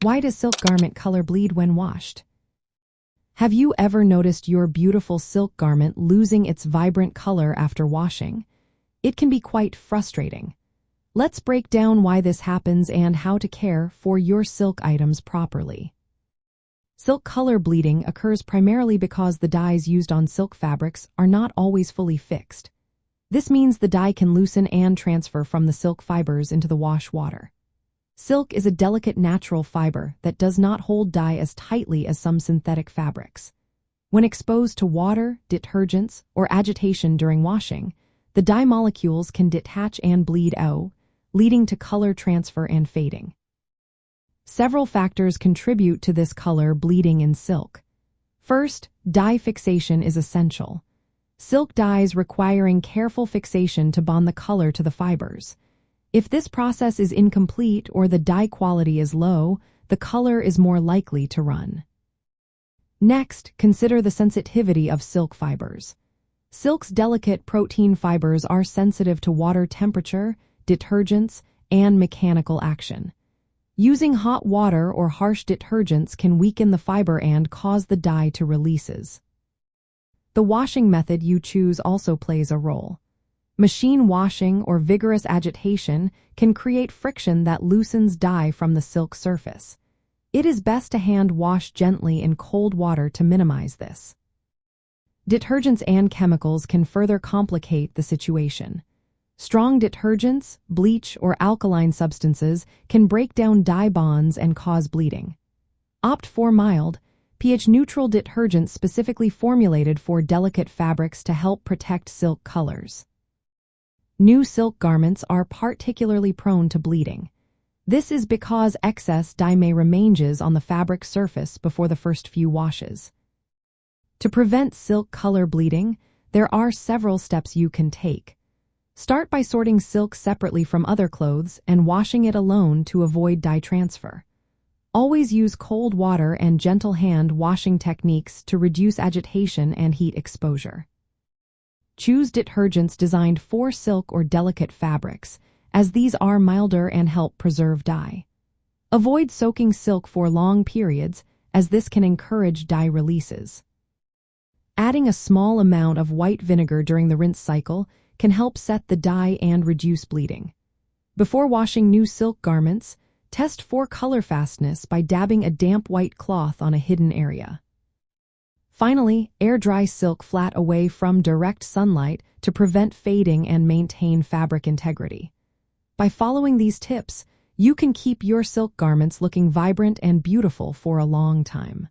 Why does silk garment color bleed when washed? Have you ever noticed your beautiful silk garment losing its vibrant color after washing? It can be quite frustrating. Let's break down why this happens and how to care for your silk items properly. Silk color bleeding occurs primarily because the dyes used on silk fabrics are not always fully fixed. This means the dye can loosen and transfer from the silk fibers into the wash water. Silk is a delicate natural fiber that does not hold dye as tightly as some synthetic fabrics. When exposed to water, detergents, or agitation during washing, the dye molecules can detach and bleed out, leading to color transfer and fading. Several factors contribute to this color bleeding in silk. First, dye fixation is essential. Silk dyes requiring careful fixation to bond the color to the fibers. If this process is incomplete or the dye quality is low, the color is more likely to run. Next, consider the sensitivity of silk fibers. Silk's delicate protein fibers are sensitive to water temperature, detergents, and mechanical action. Using hot water or harsh detergents can weaken the fiber and cause the dye to releases. The washing method you choose also plays a role. Machine washing or vigorous agitation can create friction that loosens dye from the silk surface. It is best to hand wash gently in cold water to minimize this. Detergents and chemicals can further complicate the situation. Strong detergents, bleach, or alkaline substances can break down dye bonds and cause bleeding. Opt for mild, pH-neutral detergents specifically formulated for delicate fabrics to help protect silk colors. New silk garments are particularly prone to bleeding. This is because excess dye may remain on the fabric surface before the first few washes. To prevent silk color bleeding, there are several steps you can take. Start by sorting silk separately from other clothes and washing it alone to avoid dye transfer. Always use cold water and gentle hand washing techniques to reduce agitation and heat exposure. Choose detergents designed for silk or delicate fabrics, as these are milder and help preserve dye. Avoid soaking silk for long periods, as this can encourage dye releases. Adding a small amount of white vinegar during the rinse cycle can help set the dye and reduce bleeding. Before washing new silk garments, test for colorfastness by dabbing a damp white cloth on a hidden area. Finally, air dry silk flat away from direct sunlight to prevent fading and maintain fabric integrity. By following these tips, you can keep your silk garments looking vibrant and beautiful for a long time.